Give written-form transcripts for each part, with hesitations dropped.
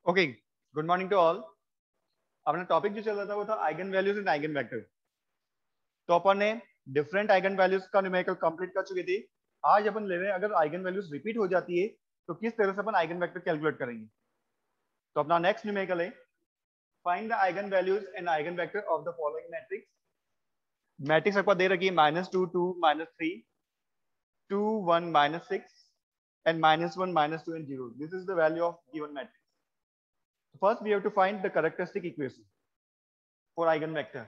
Okay, good morning to all. अपना topic जो चल रहा था वो था eigen values and eigen vector. तो अपन ने डिफरेंट आइगन वैल्यूज का न्यूमेरिकल कंप्लीट कर चुके थे। आज अपन ले रहे हैं अगर आइगन वैल्यूज रिपीट हो जाती है तो किस तरह से अपन आइगन वेक्टर कैलकुलेट करेंगे। तो अपना नेक्स्ट न्यूमेरिकल है find the eigen values and eigen vector of the following matrix. Matrix आपको दे रखी है -2 2 -3 2 1 -6 and -1 -2 and 0. This is the value of given matrix. First we have to find the characteristic equation for eigenvector.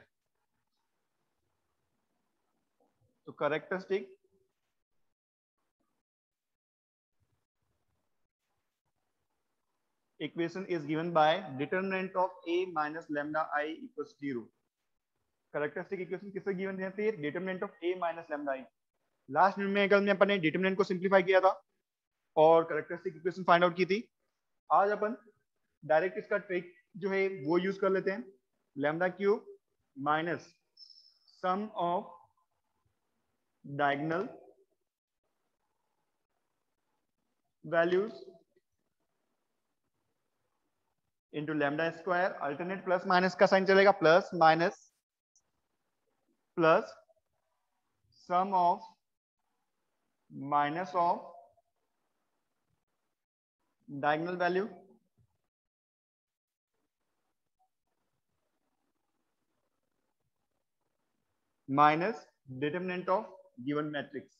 So characteristic equation is given by determinant of a minus lambda I equals 0. Characteristic equation किससे given रहती है? Determinant of a minus lambda I. Last numerical में अपन ने determinant को simplify किया था और characteristic equation find out की थी। आज अपन डायरेक्ट इसका ट्रिक जो है वो यूज कर लेते हैं। Lambda cube minus sum of diagonal values into lambda square. Alternate plus minus का साइन चलेगा, plus minus plus sum of minus of diagonal value minus determinant of given matrix.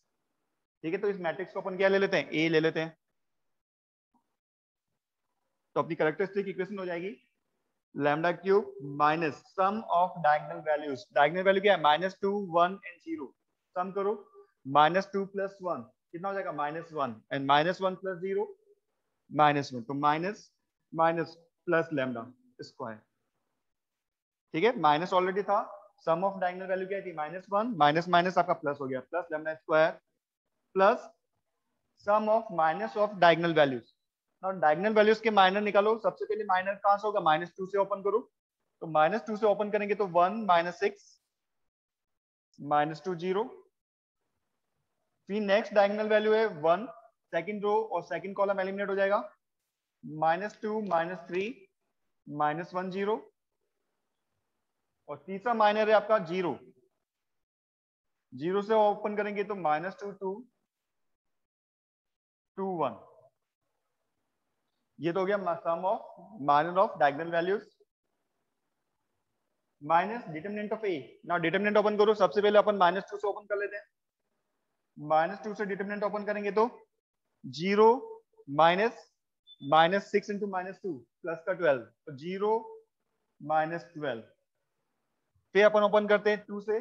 ठीक है, तो इस मैट्रिक्स को अपन क्या ले लेते हैं? ए ले लेते हैं। तो अपनी कैरेक्टरिस्टिक इक्वेशन हो जाएगी lambda cube minus sum of diagonal values. Diagonal value क्या है? -2 1 एंड 0। सम करो, -2 + 1 कितना हो जाएगा? -1 एंड -1 + 0 -1, तो minus minus plus lambda square. ठीक है, माइनस ऑलरेडी था। सम ऑफ डायगोनल वैल्यू क्या थी? -1 माइनस माइनस आपका प्लस हो गया, plus lambda square plus sum of minus of diagonal values. और डायगोनल वैल्यूज के माइनर निकालो। सबसे पहले माइनर कहां से होगा? -2 से ओपन करो। तो -2 से ओपन करेंगे तो 1 -6 -2 0। फिर नेक्स्ट डायगोनल वैल्यू है 1, सेकंड रो और सेकंड कॉलम एलिमिनेट हो जाएगा। -2 -3 -1 0 और तीसरा माइनर है आपका 0। 0 से ओपन करेंगे तो -2 2 2 1। ये तो हो गया sum of minor of diagonal values minus determinant of A. ना डिटरमिनेंट ओपन करो। सबसे पहले अपन -2 से ओपन कर लेते हैं। -2 से डिटरमिनेंट ओपन करेंगे तो 0 माइनस -6 इंटू -2 प्लस का 12, तो 0 -12। फिर अपन ओपन करते हैं 2 से,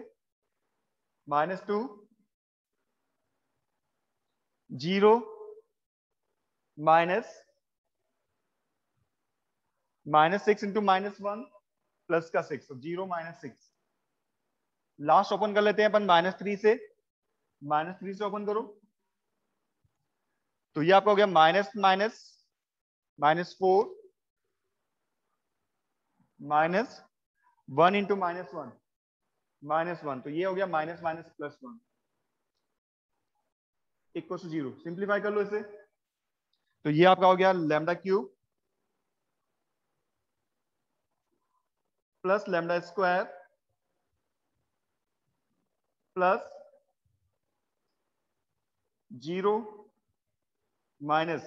-2 0 -6 इंटू -1 प्लस का 6, तो 0 -6। लास्ट ओपन कर लेते हैं अपन -3 से। -3 से ओपन करो तो ये आपका हो गया माइनस माइनस -4 -1 इंटू -1 -1, तो ये हो गया minus minus plus 1 equal to 0। Simplify कर लो इसे तो ये आपका हो गया lambda cube plus lambda square plus 0 minus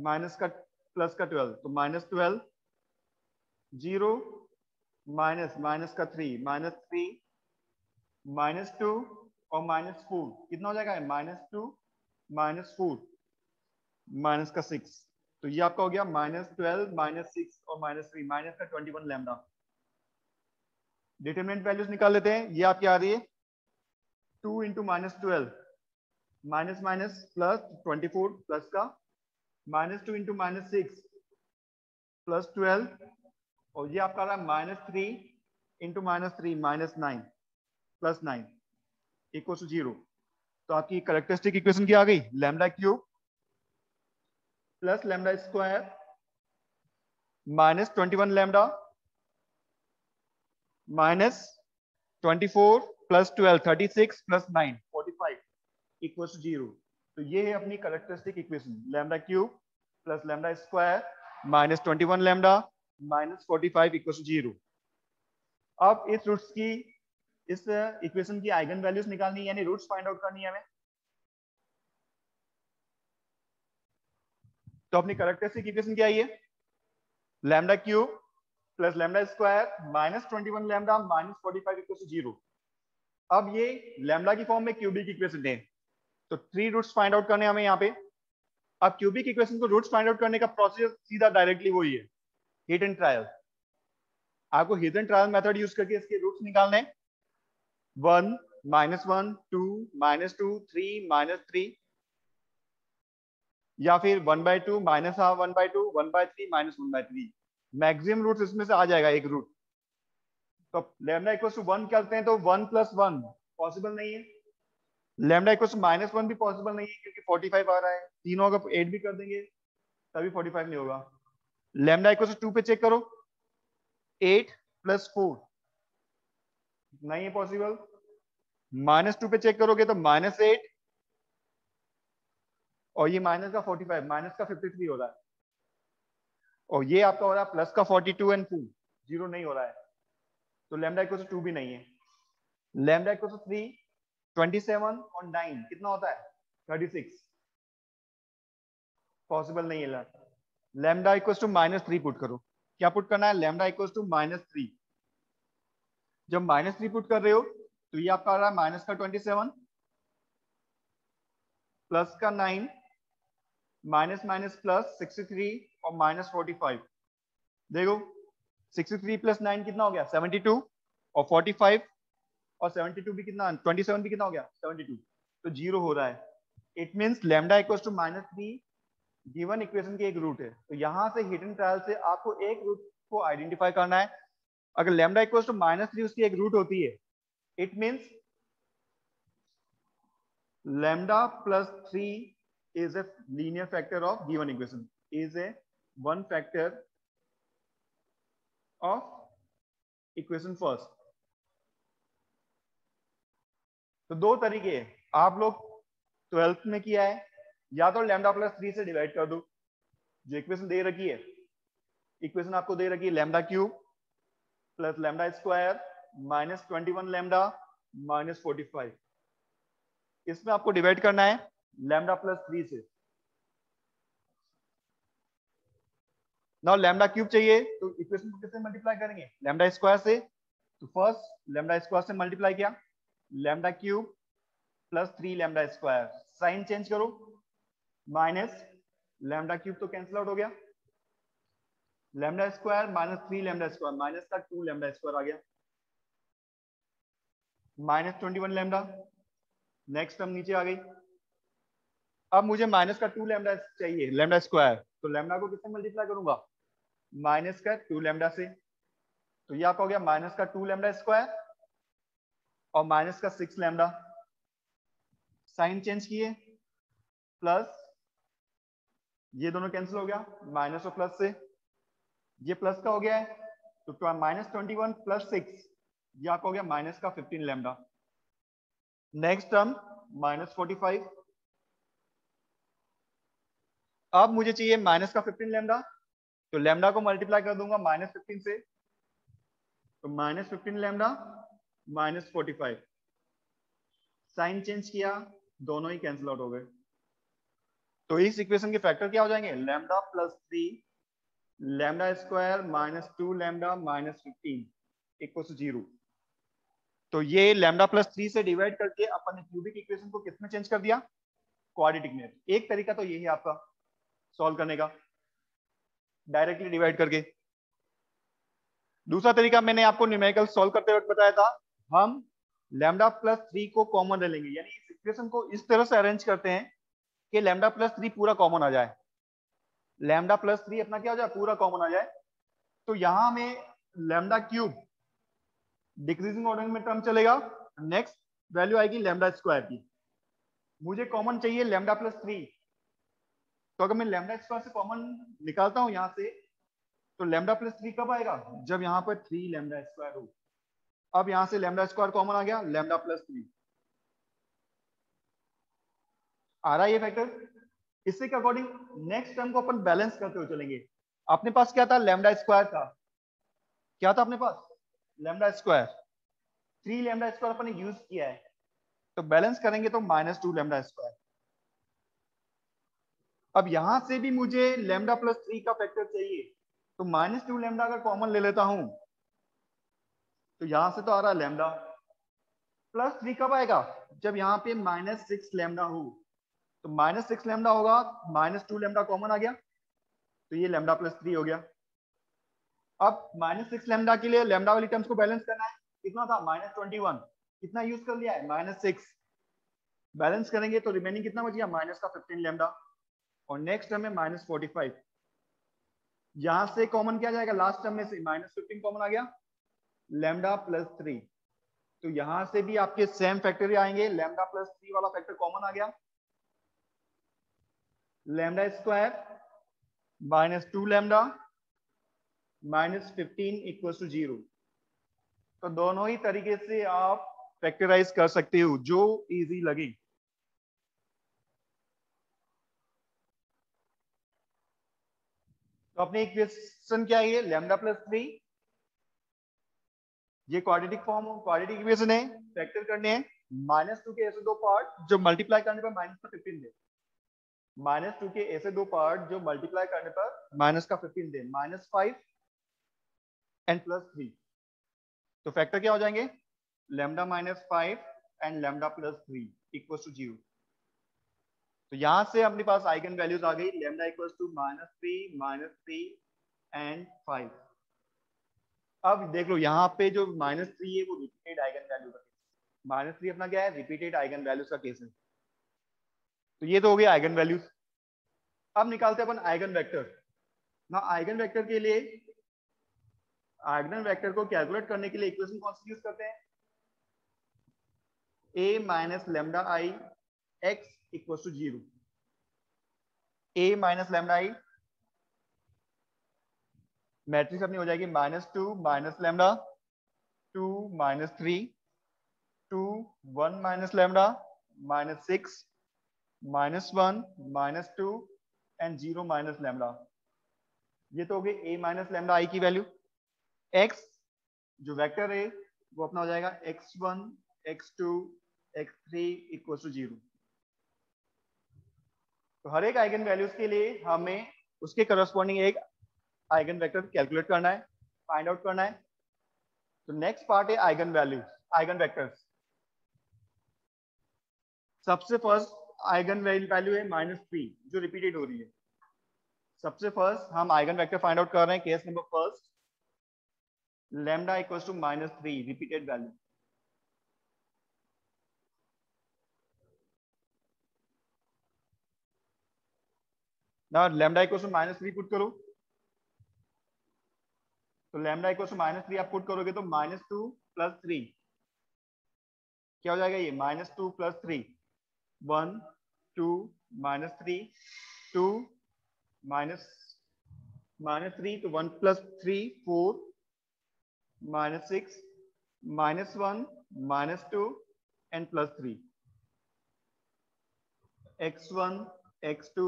minus का प्लस का 12, तो -12 0 माइनस माइनस का 3 -3 -2 और -4 कितना हो जाएगा? -2 -4 माइनस का 6, तो ये आपका हो गया -12 -6 और -3 माइनस का 21 लैम्डा। डिटरमिनेंट वैल्यूज निकाल लेते हैं। ये आपकी आ रही है 2 into -12 minus minus plus 24 plus का -2 इंटू -6 प्लस 12 और ये आपका आ रहा है -3 इंटू -3 -9 प्लस 9 इक्वल टू 0। तो आपकी कैरेक्टरिस्टिक इक्वेशन क्या आ गई? Lambda cube plus lambda square -21 lambda -24 plus 12 36 plus 9 45 equal to 0। तो ये है अपनी characteristic equation lambda cube plus lambda square -21 lambda -45 equal to 0। अब इस रूट्स की, इस इक्वेशन की आइगन वैल्यूज निकालनी है, यानी रूट्स फाइंड आउट करनी है हमें। तो अपनी कैरेक्टरिस्टिक इक्वेशन क्या है? Lambda cube plus lambda square -21 lambda -45 equal to 0। अब ये लैम्डा की फॉर्म में क्यूबिक इक्वेशन है, तो 3 रूट्स फाइंड आउट करने हमें यहाँ पे। अब क्यूबिक इक्वेशन को रूट्स फाइंड आउट करने का प्रोसीजर सीधा डायरेक्टली वही है, हिट एंड ट्रायल। आपको hit and trial method use करके इसके रूट्स निकालने, 1 -1 2 -2 3 -3, या फिर 1/2 -1/2 1/3 -1/3। मैक्सिमम रूट्स इसमें से आ जाएगा एक रूट। तो लैम्डा इक्वल टू 1 करते हैं तो 1 + 1 पॉसिबल नहीं है। लैम्डा इक्वल टू -1 भी पॉसिबल नहीं है क्योंकि 45 आ रहा है। तीनों का 8 भी कर देंगे तभी 45 नहीं होगा। लैम्डा इक्वल टू 2 पे चेक करो, 8 + 4 नहीं है पॉसिबल। -2 पे चेक करोगे तो -8 और ये माइनस का 45, माइनस का 53 हो रहा है, और ये आपका हो रहा है प्लस का 42 एंड 2, 0 नहीं हो रहा है। तो लैम्डा इक्वल टू 2 भी नहीं है। लैम्डा इक्वल टू 3, 27 और 9 कितना होता है? 36, पॉसिबल नहीं है। लैम्डा इक्वल टू -3 पुट करो। क्या पुट करना है? Lambda equal to -3। जब -3 पुट कर रहे हो तो ये आपका आ रहा है माइनस का 27 प्लस का 9 माइनस माइनस प्लस 63 और -45। देखो 63 + 9 कितना हो गया? 72, और 45 और 72 भी कितना, 27 भी कितना हो गया? 72। तो 0 हो रहा है। It means lambda equal to -3 given equation की एक रूट है। तो यहां से हिडन ट्रायल से आपको एक रूट को आइडेंटिफाई करना है। अगर लैम्डा इक्वल टू -3 उसकी एक रूट होती है, it means lambda plus 3 is a linear factor of given equation, is a one factor of equation first। तो दो तरीके हैं, आप लोग 12th में किया है, या तो लैम्डा प्लस 3 से डिवाइड कर दो। जो इक्वेशन दे रखी है, इक्वेशन आपको दे रखी है lambda cube plus lambda square -21 lambda -45। इसमें आपको डिवाइड करना है लैम्डा प्लस 3 से। नाउ लैम्डा क्यूब चाहिए तो इक्वेशन को किससे मल्टीप्लाई करेंगे? लैम्डा स्क्वायर से। तो फर्स्ट लैम्डा स्क्वायर से मल्टीप्लाई किया, lambda cube plus 3 lambda square, sign change करो, माइनस लैम्डा क्यूब तो कैंसिल आउट हो गया, lambda square -3 lambda square, minus का 2 लैम्डा स्क्वायर आ गया, -21 लैम्डा। नेक्स्ट टर्म नीचे आ गई। अब मुझे माइनस का 2 लैम्डा चाहिए, लैम्डा स्क्वायर। तो लैम्डा को किससे मल्टीप्लाई करूंगा? माइनस का 2 लैम्डा से। तो ये आपका हो गया माइनस का 2 लैम्डा स्क्वायर और माइनस का 6 लैम्डा। साइन चेंज किए, प्लस ये दोनों कैंसिल हो गया, माइनस और प्लस से ये प्लस का हो गया है, तो -21 + 6 ये आपका हो गया माइनस का 15 लैम्डा। Next term -45। अब मुझे चाहिए माइनस का 15 लैम्डा, तो लैम्डा को मल्टीप्लाई कर दूंगा -15 से, तो -15 लैम्डा -45। साइन चेंज किया, दोनों ही कैंसिल आउट हो गए। तो इस इक्वेशन के फैक्टर क्या हो जाएंगे? Lambda plus 3 lambda square -2 lambda -15 equal to 0। तो ये लैम्डा प्लस 3 से डिवाइड करके अपन ने क्यूबिक इक्वेशन को किसमें चेंज कर दिया? क्वाड्रेटिक में। एक तरीका तो यही है आपका सॉल्व करने का, डायरेक्टली डिवाइड करके। दूसरा तरीका मैंने आपको न्यूमेरिकल सॉल्व करते वक्त बताया था, हम लैम्डा प्लस 3 को कॉमन ले लेंगे, यानी इस इक्वेशन को इस तरह से अरेंज करते हैं कि लैम्डा प्लस 3 पूरा कॉमन आ जाए। लैम्डा प्लस 3 अपना क्या हो जाए? पूरा कॉमन आ जाए। तो यहां में लैम्डा क्यूब डिक्रीजिंग ऑर्डर में टर्म चलेगा, नेक्स्ट वैल्यू आएगी लैम्डा स्क्वायर की। मुझे कॉमन चाहिए लैम्डा प्लस 3, तो अगर मैं लैम्डा स्क्वायर से कॉमन निकालता हूं यहां से, तो लैम्डा प्लस 3 कब आएगा? जब यहां पर 3 लैम्डा स्क्वायर हो। अब यहां से लैम्डा स्क्वायर कॉमन आ गया, लैम्डा प्लस 3 आ रहा है ये फैक्टर। इससे के अकॉर्डिंग नेक्स्ट टर्म को अपन बैलेंस करते हुए चलेंगे। अपने पास क्या था, लैम्डा स्क्वायर था। क्या था अपने पास, लैम्डा स्क्वायर। 3 लैम्डा स्क्वायर अपन ने यूज किया है, तो बैलेंस करेंगे तो -2 लैम्डा स्क्वायर। अब यहां से भी मुझे लैम्डा प्लस 3 का फैक्टर चाहिए, तो -2 लैम्डा अगर कॉमन ले लेता हूं, तो यहां से तो आ रहा है लैम्डा। प्लस 3 कब आएगा, जब यहाँ पे -6 लैम्डा हो, तो -6 लैम्डा होगा, -2 लैम्डा कॉमन आ गया, तो ये लैम्डा प्लस 3 हो गया। अब -6 लैम्डा के लिए लैम्डा वाली टर्म्स को बैलेंस करना है, कितना था -21, कितना यूज कर लिया है -6, बैलेंस करेंगे तो रिमेनिंग कितना बच गया, माइनस का 15 लैम्डा, और नेक्स्ट टर्म में -45। यहां से कॉमन क्या जाएगा, लास्ट टर्म में से -15 कॉमन आ गया, लैम्डा प्लस 3। तो यहां से भी आपके सेम फैक्टर आएंगे, लैम्डा प्लस 3 वाला फैक्टर कॉमन आ गया, lambda square -2 lambda -15 equal to 0। तो दोनों ही तरीके से आप फैक्टराइज कर सकते हो, जो इजी लगे। तो अपने इक्वेशन क्या है, लैम्डा प्लस 3, ये क्वाड्रेटिक फॉर्म, क्वाड्रेटिक इक्वेशन है, फैक्टर करने हैं। -2 के ऐसे दो पार्ट जो मल्टीप्लाई करने पर माइनस का 15 दे, -2 के ऐसे दो पार्ट जो मल्टीप्लाई करने पर माइनस का 15 दे, -5 एंड +3। तो फैक्टर क्या हो जाएंगे, lambda -5 and lambda plus 3 equal to 0। तो यहां से अपने पास आइगन वैल्यूज आ गई, लैम्डा इक्वल टू -3 एंड 5। अब देख लो यहाँ पे जो -3 है वो रिपीटेड आइगन वैल्यू का केस, -3 अपना क्या है, रिपीटेड आइगन वैल्यूज का केस है। तो ये तो हो गया आइगन वैल्यूज। अब निकालते हैं अपन आइगन वेक्टर ना। आइगन वेक्टर के लिए, आइगन वेक्टर को कैलकुलेट करने के लिए इक्वेशन कौन सी यूज करते हैं, a minus lambda I x equal to 0। a minus lambda I, matrix अपनी हो जाएगी -2 minus lambda 2 -3 2 1 minus lambda -6 -1 -2 and 0 minus lambda. ये तो हो गई a माइनस लैम्डा आई की वैल्यू। x जो वेक्टर है वो अपना हो जाएगा x1 x2 x3 equal to 0। तो हर एक आइगन वैल्यूज के लिए हमें उसके करस्पॉन्डिंग एक आइगन वेक्टर कैलकुलेट करना है, फाइंड आउट करना है। तो नेक्स्ट पार्ट है आइगन वैल्यूज, आइगन वेक्टर्स। सबसे फर्स्ट आइगन वैल्यू है -3 जो रिपीटेड हो रही है। सबसे फर्स्ट हम आइगन वेक्टर फाइंड आउट कर रहे हैं, case number first, lambda equals to -3 repeated value. ना लैम्डा इक्वल्स टू -3 पुट करो, तो लैम्डा इक्वल्स टू -3 आप पुट करोगे तो -2 + 3 क्या हो जाएगा, ये -2 + 3 1 2 -3 2 -3 तो 1 + 3 4 -6 -1 -2 and +3 x1 x2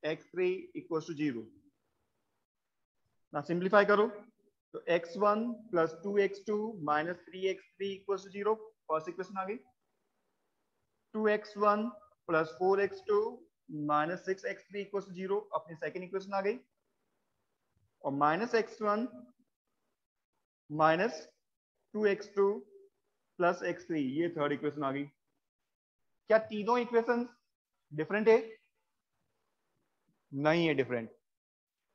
x3 equal to 0। ना सिंप्लीफाई करो, तो x1 + 2x2 - 3x3 equal to 0, first equation आ गई। 2x1 + 4x2 - 6x3 equal to 0, अपनी सेकेंड इक्वेशन आ गई। और -x1 - 2x2 + x3, ये थर्ड इक्वेशन आ गई। क्या तीनों इक्वेशन डिफरेंट है, नहीं है डिफरेंट,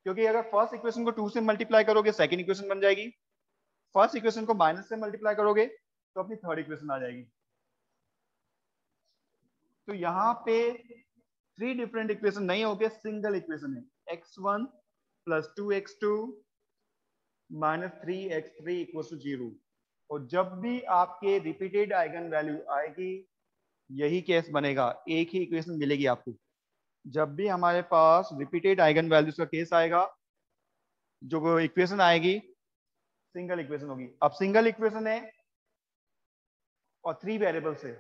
क्योंकि अगर फर्स्ट इक्वेशन को 2 से मल्टीप्लाई करोगे सेकंड इक्वेशन बन जाएगी, फर्स्ट इक्वेशन को माइनस से मल्टीप्लाई करोगे तो अपनी थर्ड इक्वेशन आ जाएगी। तो यहाँ पे 3 डिफरेंट इक्वेशन नहीं होके सिंगल इक्वेशन है, x1 + 2x2 - 3x3 equal to 0। और जब भी आपके रिपीटेड आइगन वैल्यू आएगी यही केस बनेगा, एक ही इक्वेशन मिलेगी आपको। जब भी हमारे पास रिपीटेड आइगन वैल्यूज का केस आएगा, जो इक्वेशन आएगी सिंगल इक्वेशन होगी। अब सिंगल इक्वेशन है और 3 वेरिएबल्स है,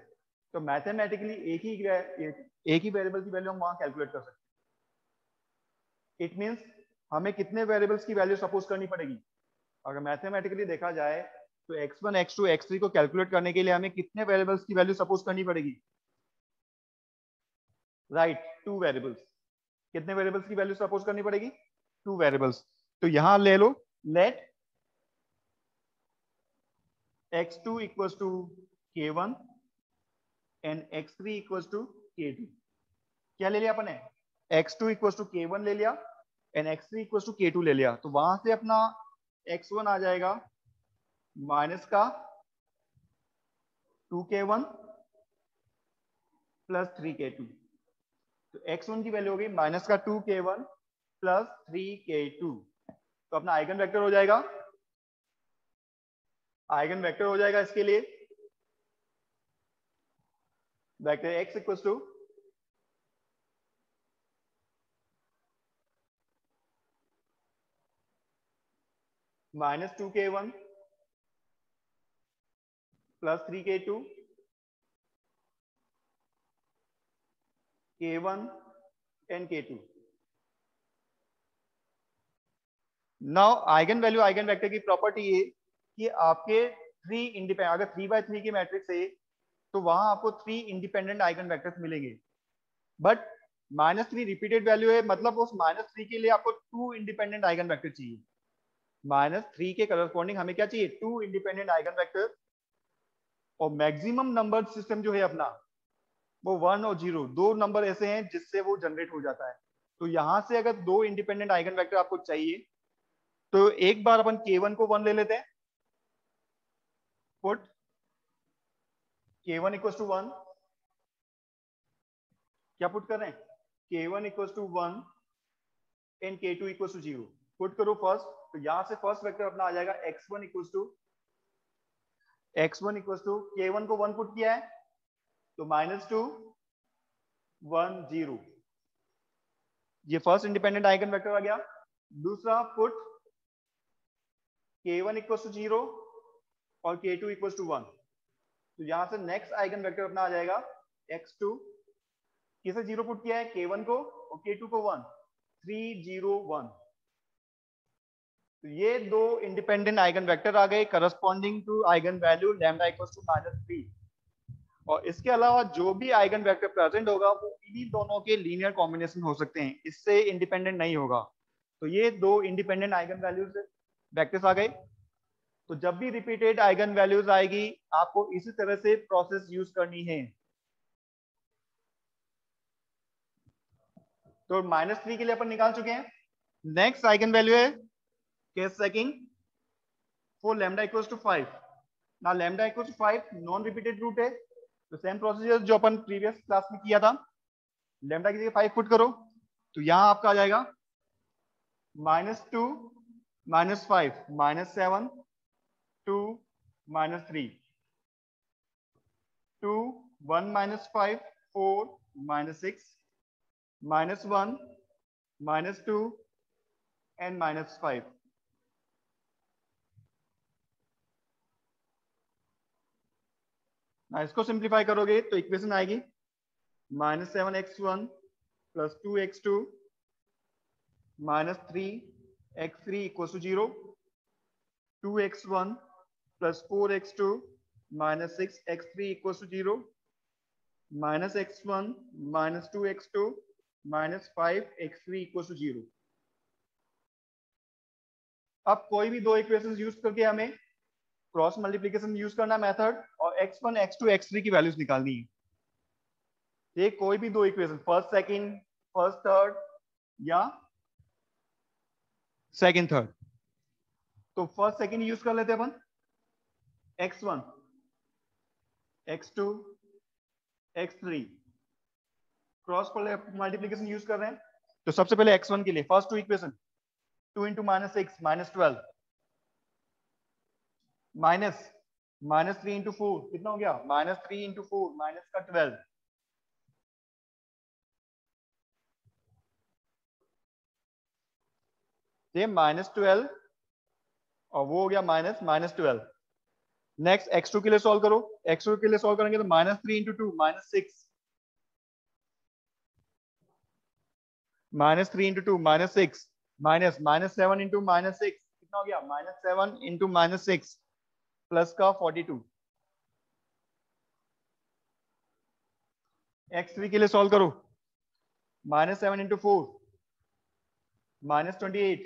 तो मैथमेटिकली एक ही वेरिएबल की वैल्यू हम वहां कैलकुलेट कर सकते हैं। इट मींस हमें कितने वेरिएबल्स की वैल्यू सपोज करनी पड़ेगी? अगर मैथमेटिकली देखा जाए तो x1 x2 x3 को कैलकुलेट करने के लिए हमें कितने वेरिएबल्स की वैल्यू सपोज करनी पड़ेगी? Right, 2 variables. कितने वेरिएबल्स की वैल्यू सपोज करनी पड़ेगी? 2 वेरिएबल्स। तो यहां ले लो, let x2 equals to k1 and x3 equals to k2। क्या ले लिया अपन ने? x2 इक्वल्स टू k1 ले लिया and x3 equals to k2 ले लिया। तो वहां से अपना x1 आ जाएगा माइनस का 2k1 प्लस 3k2। तो x1 की वैल्यू हो गई माइनस का 2k1 प्लस 3k2। तो अपना आइगन वेक्टर हो जाएगा, आइगन वेक्टर हो जाएगा इसके लिए vector x equals to -2k1 plus 3k2 k1 and k2। Now eigen value eigen vector की प्रॉपर्टी ये कि आपके 3 इंडिपेंडेंट, अगर 3x3 की मैट्रिक्स है तो वहां आपको 3 इंडिपेंडेंट आइगन वेक्टर्स मिलेंगे। बट -3 रिपीटेड वैल्यू है, मतलब उस -3 के लिए आपको 2 इंडिपेंडेंट आइगन वेक्टर चाहिए। -3 के करस्पॉन्डिंग हमें क्या चाहिए? 2 इंडिपेंडेंट आइगन वेक्टर। और मैक्सिमम नंबर सिस्टम जो है अपना वो 1 और 0, दो नंबर ऐसे हैं जिससे वो जनरेट हो जाता है। तो यहां से अगर 2 इंडिपेंडेंट आइगन वेक्टर आपको चाहिए तो एक बार अपन k1 को 1 ले लेते हैं। Put k1 equals to 1। क्या पुट कर रहे हैं? k1 equals to 1 and k2 equals to 0। Put करो फर्स्ट, तो यहां से फर्स्ट वेक्टर अपना आ जाएगा x1 इक्वल्स टू k1 को 1 पुट किया है तो -2 1 0। ये फर्स्ट इंडिपेंडेंट आइगन वेक्टर आ गया। दूसरा पुट k1 इक्वल्स टू 0 और k2 इक्वल्स टू 1। तो यहां से नेक्स्ट आइगन वेक्टर अपना आ जाएगा x2। किसे 0 पुट किया है? k1 को, और k2 को 1, 3 0 1। तो ये दो इंडिपेंडेंट आइगन वेक्टर आ गए corresponding to eigen value lambda equals to -3। और इसके अलावा जो भी आइगन वेक्टर प्रेजेंट होगा वो इन्हीं दोनों के लीनियर कॉम्बिनेशन हो सकते हैं, इससे इंडिपेंडेंट नहीं होगा। तो ये दो इंडिपेंडेंट आइगन वैल्यूज वेक्टर्स आ गए। तो जब भी रिपीटेड आइगन वैल्यूज आएगी आपको इसी तरह से प्रोसेस यूज करनी है। तो -3 के लिए अपन निकाल चुके हैं। नेक्स्ट आइगन वैल्यू है case second for lambda equals to 5। ना lambda equals to 5 non repeated root है, तो सेम प्रोसीजर जो अपन प्रीवियस क्लास में किया था। लैम्डा की जगह 5 पुट करो तो यहां आपका आ जाएगा -2 -5 -7 2 -3 2 1 -5 4 -6 -1 -2 एंड -5। ना इसको सिंप्लीफाई करोगे तो इक्वेशन आएगी -7x1 plus 2x2 -3x3 equal to 0, 2x1 plus 4x2 -6x3 equal to 0, -x1 -2x2 -5x3 equal to 0। अब कोई भी दो इक्वेशंस यूज करके हमें क्रॉस मल्टीप्लिकेशन यूज करना मेथड और x1 x2 x3 की वैल्यूज निकालनी है। ये कोई भी दो equation, first second, first third या सेकंड थर्ड। तो फर्स्ट सेकंड यूज कर लेते हैं अपन। x1 x2 x3 cross multiplication use कर रहे हैं। तो सबसे पहले x1 के लिए first two equation 2 into -6 -12 minus -3 into 4 कितना हो गया? -3 इंटू 4 माइनस का 12। ये -12 और वो हो गया -12। नेक्स्ट x2 के लिए सॉल्व करो। x2 के लिए सॉल्व करेंगे तो -3 इंटू 2 -6 -3 इंटू 2 -6 -7 इंटू -6 कितना हो गया, -7 इंटू -6 प्लस का 42। x3 के लिए सॉल्व करो, -7 इंटू 4 -28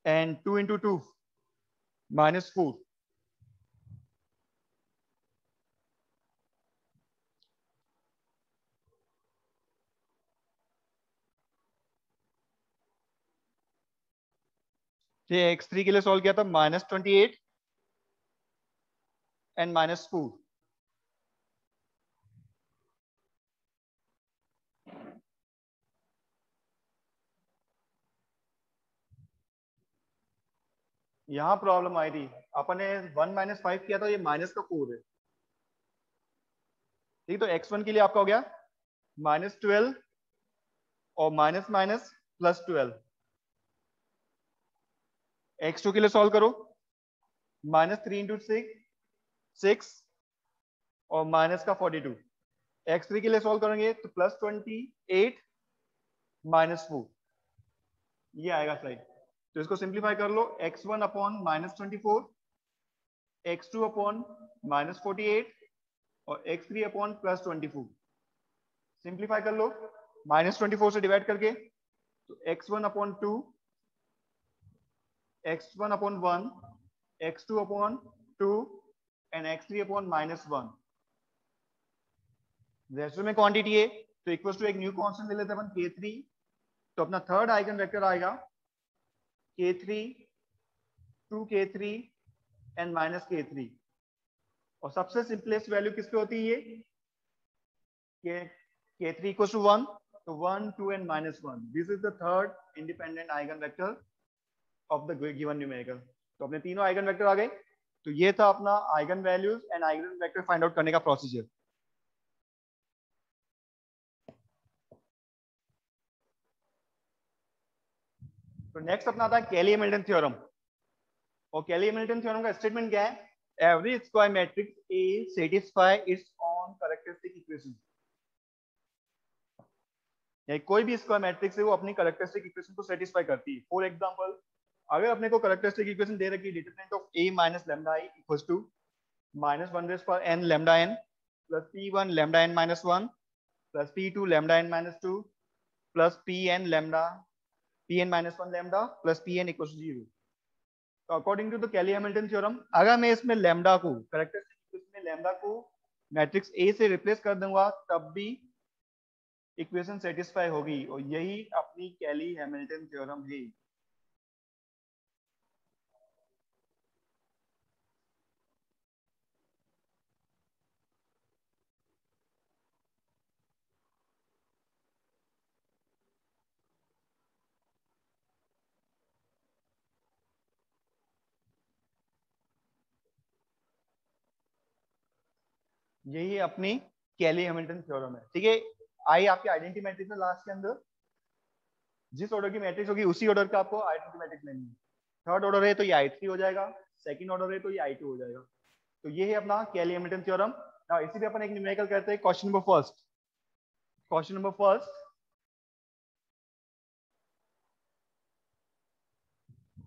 एंड 2 इंटू 2 -4। ये x3 के लिए सॉल्व किया था, -28 एंड -4। यहां प्रॉब्लम आई थी, अपने 1 - 5 किया था, ये माइनस का 4 है। ठीक, तो x1 के लिए आपका हो गया -12 और माइनस माइनस +12। x2 के लिए सॉल्व करो, -3 इंटू 6 और माइनस का 42। x3 के लिए सॉल्व करेंगे तो +28 -4, ये आएगा सही। तो इसको सिंप्लीफाई कर लो, x1 अपॉन -24, x2 अपॉन -48 और x3 अपॉन +24। सिंप्लीफाई कर लो, -24 से डिवाइड करके, तो x1 upon 2, x1 upon 1, x2 upon 2 and x3 upon -1। Ratio में क्वांटिटी है तो इक्वल टू एक न्यू कांस्टेंट ले लेते हैं अपन k3। तो अपना थर्ड आइगन वेक्टर आएगा k3, 2k3 एंड -k3। और सबसे सिंपलेस्ट वैल्यू किस पे होती है ये, k3 इक्वल टू 1, तो 1, 2 and -1। This is the third independent eigen vector of the given numerical. तो अपने तीनों आइगन वेक्टर आ गए। तो ये था अपना eigen values and eigen vector find out करने का प्रोसीजर। तो नेक्स्ट अपना आता है कैली-हैमिल्टन थ्योरम। और कैली-हैमिल्टन थ्योरम का स्टेटमेंट क्या है, every square matrix A satisfy its own characteristic equation. कोई भी स्क्वायर मैट्रिक्स है वो अपनी कैरेक्टरिस्टिक इक्वेशन को सेटिस्फाई करती है। फॉर एग्जांपल, अगर अपने को कैरेक्टरिस्टिक इक्वेशन दे रखी है determinant of a minus lambda i equals to -1 raise power n lambda n plus p1 lambda n minus 1 plus p2 lambda n minus 2 plus pn minus 1 lambda plus pn equals to 0। तो according to the Cayley Hamilton theorem, अगर मैं इसमें lambda को characteristic equation में lambda को matrix A से replace कर दूंगा तब भी इक्वेशन सेटिस्फाई होगी। और यही अपनी कैली-हैमिल्टन थ्योरम है। यही अपनी कैली-हैमिल्टन थ्योरम है। ठीक है, आई आपकी आइडेंटिटी मैट्रिक्स है लास्ट के अंदर, जिस ऑर्डर की मैट्रिक्स होगी उसी ऑर्डर का आपको आइडेंटिटी मैट्रिक्स लेनी है। थर्ड ऑर्डर है तो ये i3 हो जाएगा, सेकंड ऑर्डर है तो ये i2 हो जाएगा। तो ये है अपना कैली-हैमिल्टन थ्योरम। नाउ इसी पे अपन एक न्यूमेरिकल करते हैं। Question number first, question number first,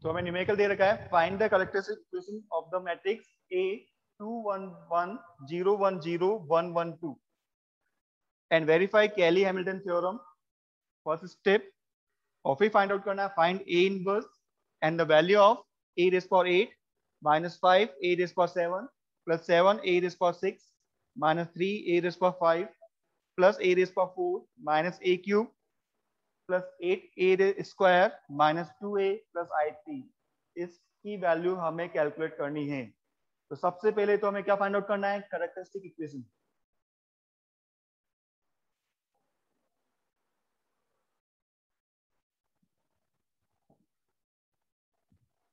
तो हमें न्यूमेरिकल दे रखा है, find the characteristic equation of the matrix A 2 1 1 0 1 0 1 1 2 and verify Cayley Hamilton theorem. First step, और फिर फाइंड आउट करना है find A inverse and the value of A raise power 8 -5 A raise power 7 plus 7 A raise power 6 -3 A raise power 5 plus A raise power 4 minus A cube plus 8A square minus 2A plus i3। इसकी value हमें calculate करनी है। तो सबसे पहले तो हमें क्या फाइंड आउट करना है, कैरेक्टरिस्टिक इक्वेशन।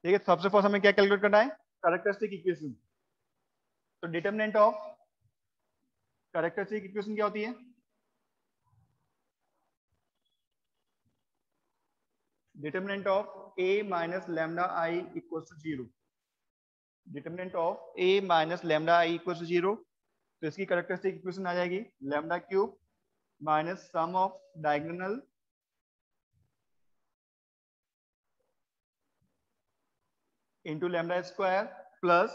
ठीक है, सबसे फर्स्ट हमें क्या कैलकुलेट करना है, कैरेक्टरिस्टिक इक्वेशन। तो डिटरमिनेंट ऑफ कैरेक्टरिस्टिक इक्वेशन क्या होती है, determinant of a minus lambda i equals to 0। Determinant of a minus lambda i equals to 0, तो इसकी कैरेक्टरिस्टिक इक्वेशन आ जाएगी lambda cube minus sum of diagonal into lambda square plus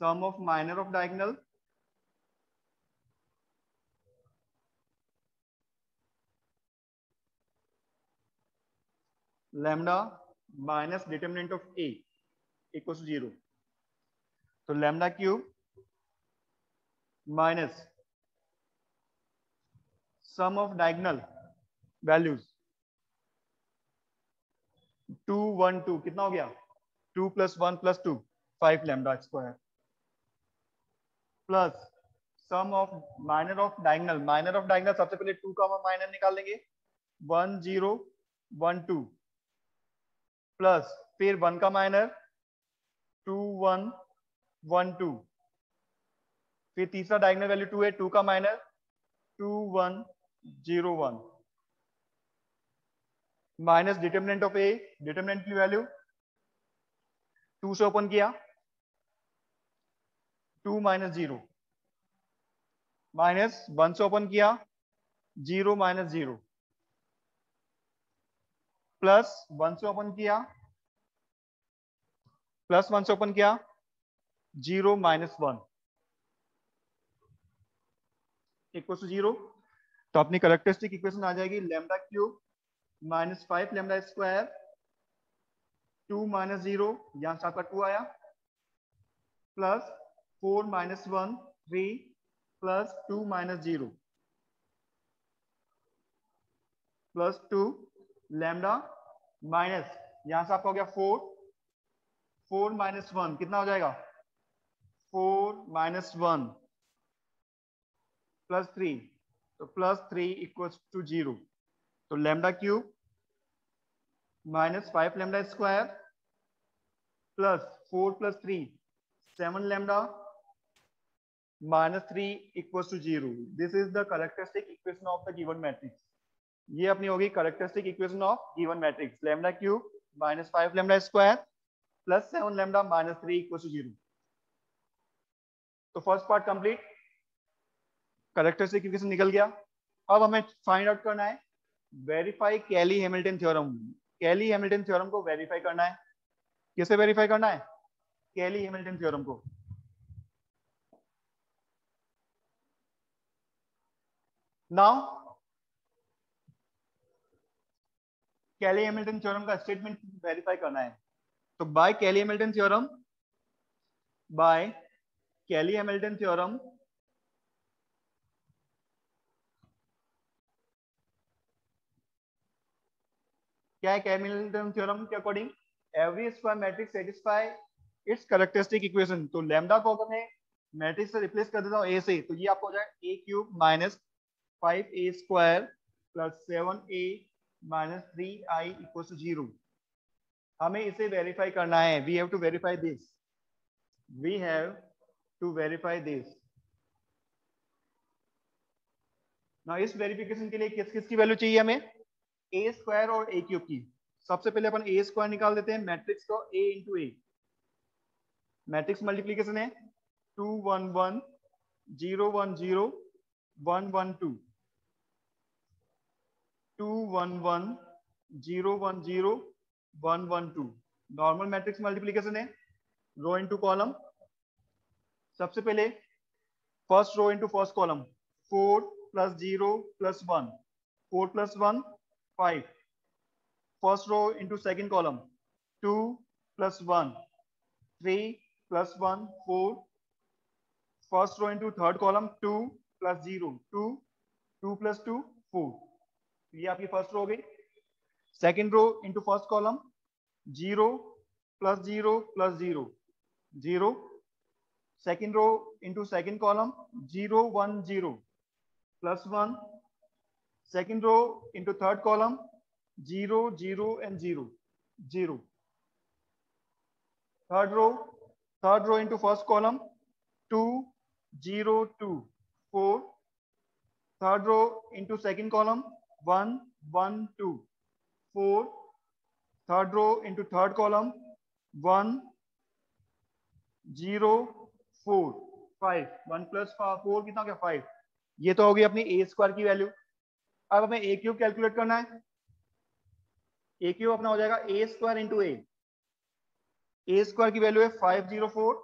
sum of minor of diagonal lambda minus determinant of a equals to 0. तो lambda cube minus sum of diagonal values 2 1 2 कितना हो गया 2 plus 1 plus 2 5 lambda square plus sum of minor of diagonal सबसे पहले 2 का minor निकाल लेंगे 1 0 1 2 plus फिर 1 का माइनर 2 1 1 2 फिर तीसरा डायगोनल वैल्यू 2 है 2 का minor 2 1 0 1 minus determinant of A determinant की वैल्यू 2 से ओपन किया 2 माइनस 0 माइनस 1 से ओपन किया 0 माइनस 0 प्लस 1 से ओपन किया प्लस 1 से ओपन किया 0 माइनस 1 इक्वल टू 0। तो अपनी कैरेक्टरिस्टिक इक्वेशन आ जाएगी lambda cube minus 5 lambda square 2 minus 0 यहां से आपका 2 आया plus 4 minus 1 3 plus 2 minus 0 plus 2 lambda minus यहां से आपका हो गया 4 माइनस 1 कितना हो जाएगा 4 माइनस 1 प्लस 3 तो प्लस 3 इक्वल्स टू 0। तो lambda cube minus 5 lambda square plus 4 plus 3 7 lambda minus 3 equals to 0। This is the characteristic equation of the given matrix. ये अपनी होगी characteristic equation of given matrix lambda cube minus 5 lambda square plus 7 lambda minus 3 equals to 0। तो first part complete, characteristic equation निकल गया। अब हमें find out करना है वेरीफाई कैली हैमिल्टन थ्योरम। कैली हैमिल्टन थ्योरम को वेरीफाई करना है। किसे वेरीफाई करना है कैली हैमिल्टन थ्योरम को। नाउ कैली हैमिल्टन थ्योरम का स्टेटमेंट वेरीफाई करना है। तो बाय कैली हैमिल्टन थ्योरम क्या है कैली हैमिल्टन थ्योरम के according every square matrix satisfy it's characteristic equation. तो लैम्डा को अगर मैं मैट्रिक्स से रिप्लेस कर देता हूँ ए से तो ये आपको हो जाएगा A cube minus 5a square plus 7a minus 3i equal to 0। हमें इसे वेरीफाई करना है। We have to verify this. ना इस वेरिफिकेशन के लिए किस किस की वैल्यू चाहिए हमें ए स्क्वायर और ए क्यूब की। सबसे पहले अपन ए स्क्वायर निकाल देते हैं मैट्रिक्स को ए इंटू ए। मैट्रिक्स मल्टीप्लीकेशन है 2 1 1 0 1 0 1 1 2 2 1 1 0 1 0 1 1 2। नॉर्मल मैट्रिक्स मल्टीप्लीकेशन है रो इंटू कॉलम। सबसे पहले first row into first column 4 plus 0 plus 1 4 plus 1 5। First row into second column 2 plus 1 3 plus 1 4। First row into third column 2 plus 0 2 2 plus 2 4। ये आपकी first row हो गई। Second row into first column 0 plus 0 plus 0 0। Second row into second column 0 1 0 plus 1। Second row into third column 0 0 and 0 0। Third row into first column 2 0 2 4। Third row into second column 1 1 2 4। Third row into third column 1 0 4 5। 1 plus 4 कितना हो गया 5। ये तो होगी अपनी ए square की value. अब हमें ए क्यूब कैलकुलेट करना है। ए क्यूब अपना हो जाएगा ए स्क्वायर इंटू ए स्क्वायर की वैल्यू है 504,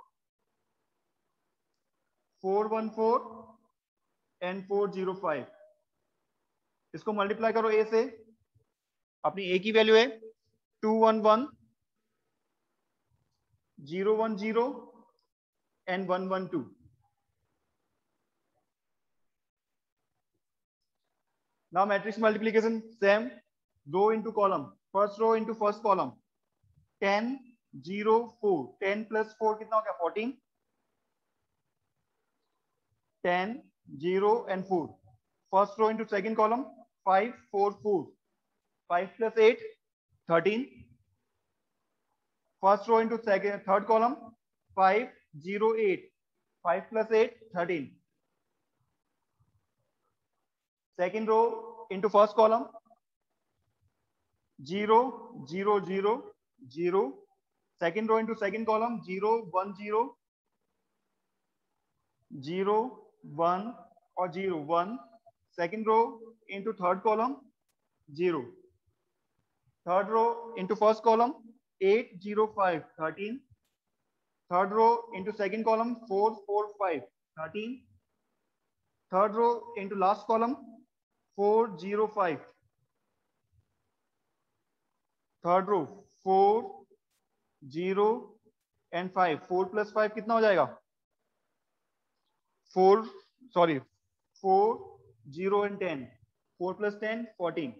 414 एंड 405। इसको मल्टीप्लाई करो ए से। अपनी ए की वैल्यू है 211, 010 and 112। Now matrix multiplication same, row into column, first row into first column, 10 0 4, 10 plus 4 कितना हो गया 14, 10 0 and 4, first row into second column, 5 4 4, 5 plus 8 13, first row into second third column, 5 0 8, 5 plus 8 13, second row into first column, 0 0 0 0, second row into second column, 0 1 0 0 1 और 0 1, second row into third column, 0, third row into first column, 8 0 5 13, third row into second column, 4 4 5 13, third row into last column, 4 0 5, third row 4 0 and 5, 4 plus 5 कितना हो जाएगा 4 sorry 4 0 and 10, 4 plus 10 14।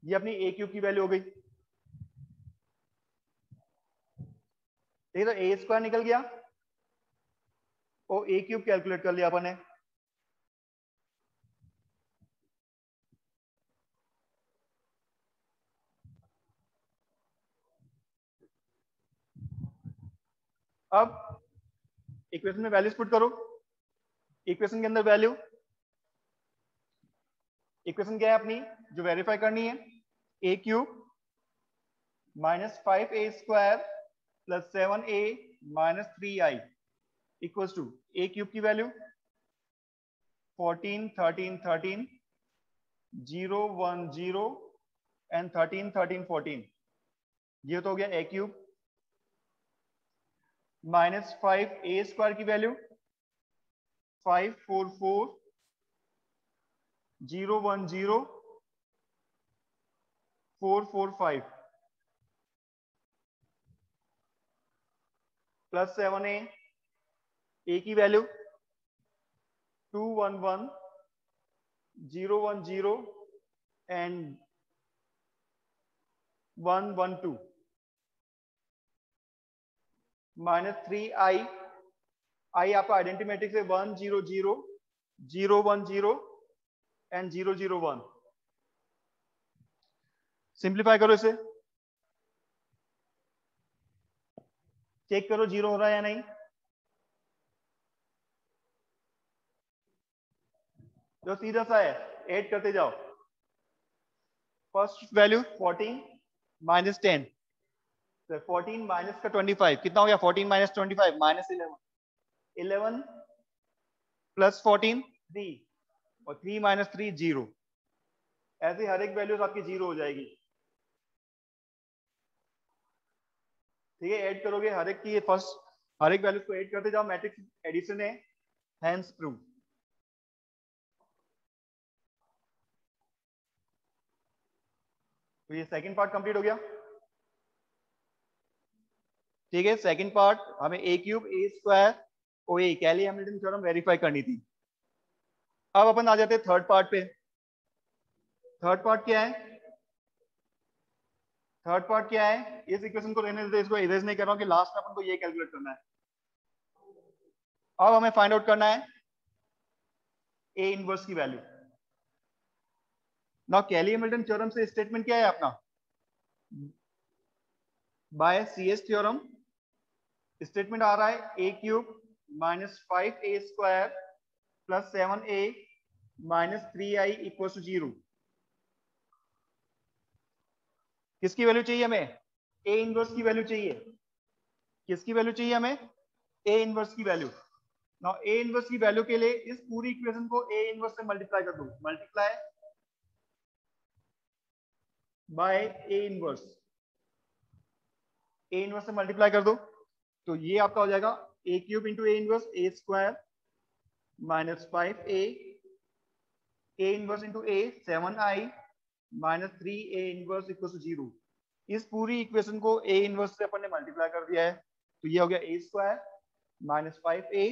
ये अपनी ए cube की value हो गई। देखिए तो ए स्क्वायर निकल गया और ए क्यूब कैलकुलेट कर लिया अपन ने। अब इक्वेशन में वैल्यूज पुट करो। इक्वेशन के अंदर वैल्यू, इक्वेशन क्या है अपनी जो वेरीफाई करनी है, A cube minus 5a square plus 7a minus 3i equals to A cube की वैल्यू 14 13 13 0 1 0 एंड 13 13 14। ये तो हो गया A cube minus 5a square की वैल्यू 5 4 4 0 1 0 4 4 5 प्लस 7a, ए की वैल्यू 2 1 1 0 1 0 एंड 1 1 2 माइनस 3i, आई आपका आइडेंटिटी मैट्रिक्स है 1 0 0 0 1 0 एंड 0 0 1। सिंप्लीफाई करो इसे, चेक करो जीरो हो रहा है या नहीं। जो सीधा सा है ऐड करते जाओ। फर्स्ट वैल्यू 14 माइनस 10, 14 माइनस का 25 कितना हो गया 14 माइनस 25 माइनस 11, 11 प्लस 14 3 और 3 माइनस 3 0। ऐसे हर एक वैल्यूज आपकी जीरो हो जाएगी। ठीक है, ऐड करोगे हर एक की फर्स्ट हर एक वैल्यूज को ऐड करते जाओ, मैट्रिक्स एडिशन है, हेंस प्रूव। तो ये सेकंड पार्ट कंप्लीट हो गया। ठीक है, सेकंड पार्ट हमें ए क्यूब ए स्क्वायर और ए कैली हैमिल्टन थ्योरम वेरीफाई करनी थी। अब अपन आ जाते हैं थर्ड पार्ट पे। थर्ड पार्ट क्या है, थर्ड पार्ट क्या है, इस इक्वेशन को रहने देते, इसको इरेज नहीं कर रहा हूं कि लास्ट में अपन को ये कैलकुलेट करना है। अब हमें फाइंड आउट करना है ए इनवर्स की value. Now Cayley Hamilton theorem से स्टेटमेंट क्या है अपना, बाय सीएस थ्योरम स्टेटमेंट आ रहा है A cube minus 5a square plus 7a minus 3i equal to 0। किसकी वैल्यू चाहिए हमें, ए इनवर्स की वैल्यू चाहिए। किसकी वैल्यू चाहिए हमें, ए इनवर्स की वैल्यू। नाउ ए इनवर्स की वैल्यू के लिए इस पूरी इक्वेशन को ए इनवर्स से मल्टीप्लाई कर दो, multiply by A inverse, A inverse से मल्टीप्लाई कर दो तो ये आपका हो जाएगा A cube into A inverse A square minus 5a, A inverse into A 7i minus 3a inverse equal to 0। इस पूरी इक्वेशन को ए इनवर्स से अपन ने मल्टीप्लाई कर दिया है तो ये हो गया A square minus 5a,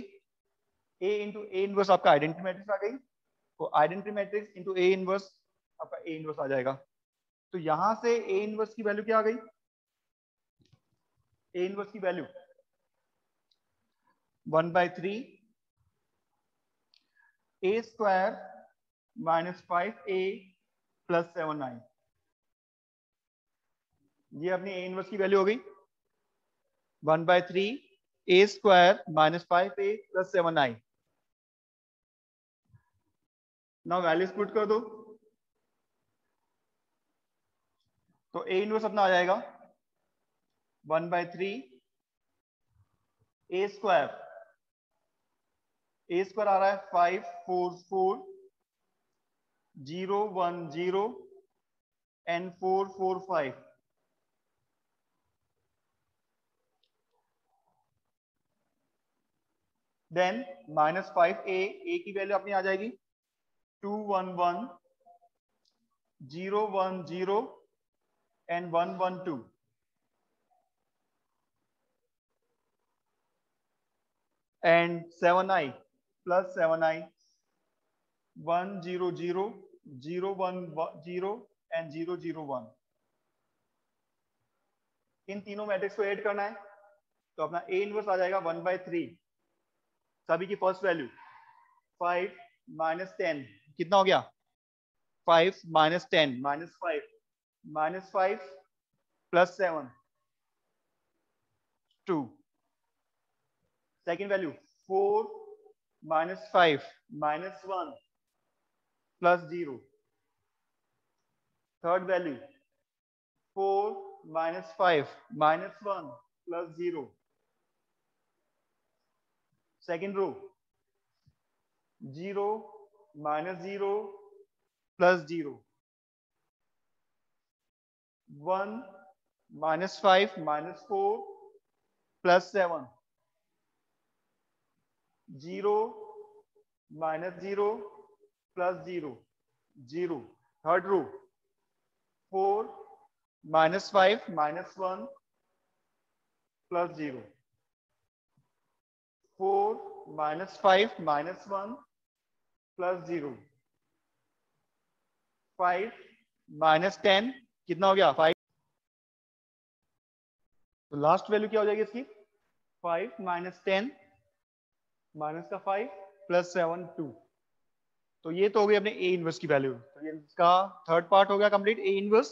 A into A inverse आपका आइडेंटिटी मैट्रिक्स आ गई, तो identity matrix into A inverse आपका ए इनवर्स आ जाएगा। तो यहां से ए इनवर्स की वैल्यू क्या आ गई, ए इनवर्स की value 1/3 a square minus 5a plus 7i, ये अपनी ए इनवर्स की वैल्यू हो गई 1/3 a square minus 5a plus 7i। Now values put कर दो तो ए इनवर्स अपना आ जाएगा 1/3 a स्क्वायर, ए स्क्वायर आ रहा है 5 4 4 0 1 0 एंड 4 4 5, देन माइनस 5a, ए की वैल्यू अपनी आ जाएगी 2 1 1 0 1 0 and 1 1 2, and 7i plus 7i 1 0 0 0 1 0 and 0 0 1। इन तीनों मैट्रिक्स को ऐड करना है तो अपना ए इनवर्स आ जाएगा 1/3, सभी की फर्स्ट वैल्यू 5 माइनस 10 कितना हो गया 5 minus 10 minus 5 plus 7 2, second value 4 minus 5 minus 1 plus 0, third value 4 minus 5 minus 1 plus 0, second row 0 minus 0 plus 0, 1 minus 5 minus 4 plus 7, 0 minus 0 plus 0 0, third row 4 minus 5 minus 1 plus 0, 4 minus 5 minus 1 plus 0, 5 minus 10 कितना हो गया 5, तो last value क्या हो जाएगी इसकी 5 minus 10 minus का 5 plus 7 2। तो ये तो हो गई अपने ए इनवर्स की वैल्यू, तो ये इसका थर्ड पार्ट हो गया complete A inverse.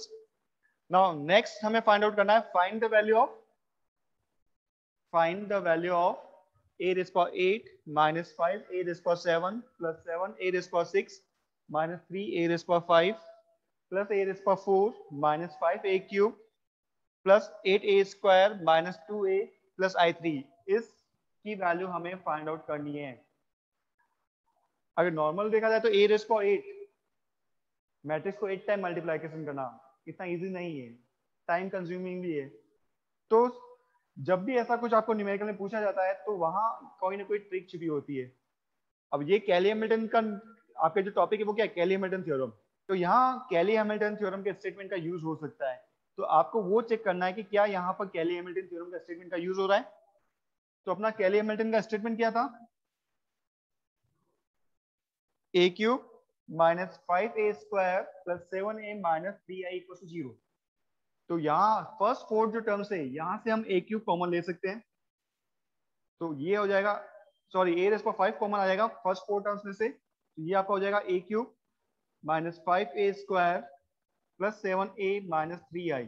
Now next हमें फाइंड आउट करना है find the value of a raised power 8 minus 5 a raised power 7 plus 7 a raised power 6 minus 3 a raised power 5 plus a raised power 4 minus 5 a cube plus 8 a square minus 2a plus i3, इसकी value हमें find out करनी है। अगर normal देखा जाए तो a raised power 8 matrix को 8 time multiplication करना इतना इजी नहीं है, टाइम कंज्यूमिंग भी है। तो जब भी ऐसा कुछ आपको न्यूमेरिकल में पूछा जाता है तो वहां कोई ना कोई ट्रिक छिपी होती है। अब ये कैली हैमिल्टन का आपका जो टॉपिक है वो क्या है, कैली हैमिल्टन थ्योरम। तो यहाँ कैली हैमिल्टन थ्योरम के स्टेटमेंट का यूज हो सकता है, तो आपको वो चेक करना है कि क्या यहाँ पर कैली हैमिल्टन थ्योरम का स्टेटमेंट का यूज हो रहा है। तो अपना कैली हैमिल्टन का स्टेटमेंट क्या था, a cube minus 5a square plus 7a minus 3i equal to 0। तो यहाँ फर्स्ट फोर्थ जो टर्म्स है यहाँ से हम a क्यूब कॉमन ले सकते हैं, तो ये हो जाएगा, sorry a raise power 5 common आ जाएगा फर्स्ट फोर टर्म्स में से, तो ये आपका हो जाएगा a cube minus 5a square plus 7a minus 3i,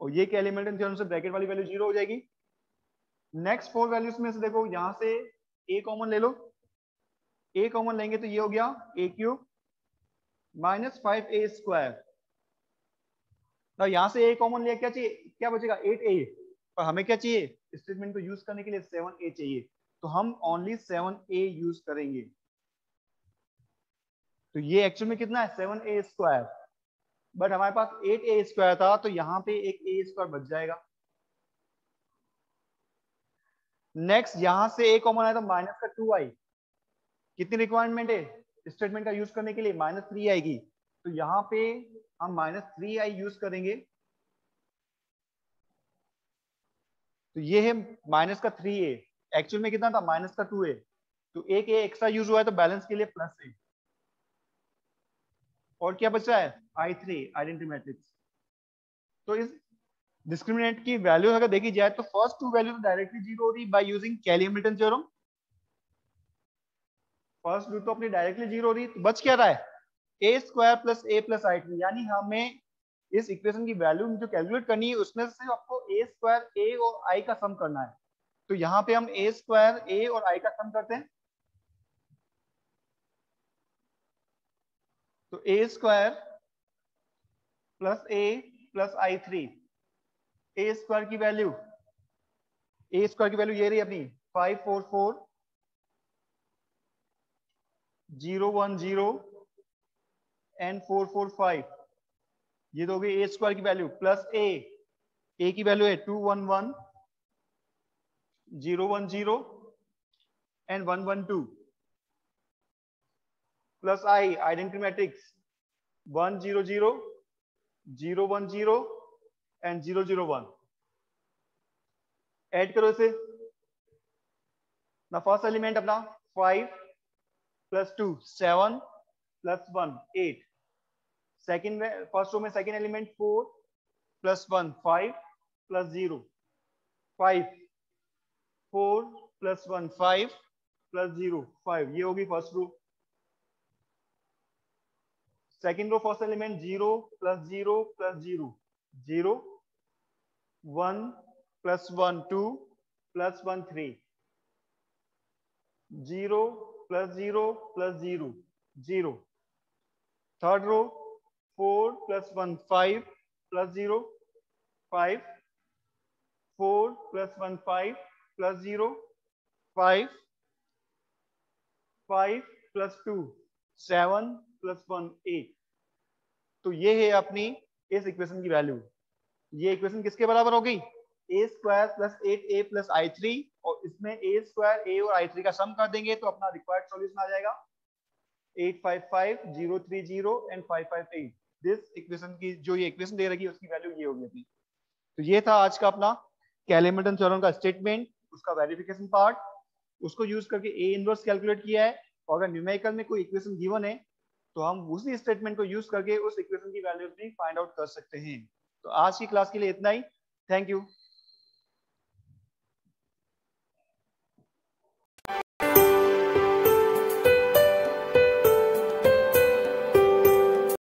और ये कैली हैमिल्टन थ्योरम से ब्रैकेट वाली वैल्यू 0 हो जाएगी। नेक्स्ट फोर वैल्यूज में से देखो यहाँ से a कॉमन ले लो, a कॉमन लेंगे तो ये हो गया a cube minus 5a square, तो यहाँ से a कॉमन लिया क्या चाहिए, क्या बचेगा 8a, और हमें क्या चाहिए स्टेटमेंट को यूज करने के लिए 7a चाहिए, तो हम ओनली 7a यूज करेंगे। तो ये एक्चुअल में कितना है 7a स्क्वायर, बट हमारे पास 8a स्क्वायर था, तो यहाँ पे एक a स्क्वायर बच जाएगा। नेक्स्ट यहां से a कॉमन आया तो माइनस का 2i, कितनी रिक्वायरमेंट है स्टेटमेंट का यूज करने के लिए, -3 आएगी। तो यहाँ पे हम -3i यूज करेंगे। तो ये है माइनस का 3a, एक्चुअल में कितना था माइनस का 2a, तो एक a एक्स्ट्रा यूज हुआ है तो बैलेंस के लिए प्लस a। और क्या बच रहा है I3 आइडेंटिटी मैट्रिक्स। तो इस डिस्क्रिमिनेंट की वैल्यू अगर देखी जाए तो फर्स्ट टू वैल्यू तो डायरेक्टली जीरो हो रही by using Cayley Hamilton theorem. First two तो अपनी डायरेक्टली जीरो हो रही, तो बच क्या रहा है a square plus a plus I3, यानी हमें इस इक्वेशन की वैल्यू जो कैलकुलेट करनी है उसमें से आपको a स्क्वायर a और i का सम करना है। तो यहाँ पे हम a स्क्वायर a और i का सम करते हैं। तो a square plus a plus I3, a square की वैल्यू ये रही अपनी 544 010 एंड 445, ये तो हो गई a स्क्वायर की वैल्यू, प्लस a की वैल्यू है 211 010 and 112, plus i identity matrix 100 010 and 001। Add करो इसे ना, फर्स्ट एलिमेंट अपना 5 प्लस 2 7 प्लस 1 8, सेकंड में फर्स्ट रो में second element 4 plus 1 5 plus 0 5 4 plus 1 5 plus 0 5, ये होगी first row. Second row first element 0 plus 0 plus 0 0 1 plus 1 2 plus 1 3 0 plus 0 plus 0 0। Third row 4 plus 1 5 plus 0 5 4 plus 1 5 plus 0 5 5 plus 2 7 plus 1 8। तो ये है अपनी इस equation की वैल्यू। ये इक्वेशन किसके बराबर हो गई a square plus 8a plus I3, और इसमें a स्क्वायर a और I3 का सम कर देंगे तो अपना रिक्वायर्ड सॉल्यूशन आ जाएगा 855 030 एंड 558। दिस इक्वेशन की जो ये इक्वेशन दे रखी है उसकी वैल्यू ये होगी अपनी। तो ये था आज का अपना कैली-हैमिल्टन थ्योरम का स्टेटमेंट, उसका वेरिफिकेशन पार्ट, उसको यूज करके a इनवर्स कैलकुलेट किया है। और अगर न्यूमेरिकल में कोई इक्वेशन गिवन है तो हम उसी स्टेटमेंट को यूज करके उस इक्वेशन की वैल्यू भी फाइंड आउट कर सकते हैं। तो आज की क्लास के लिए इतना ही। Thank you.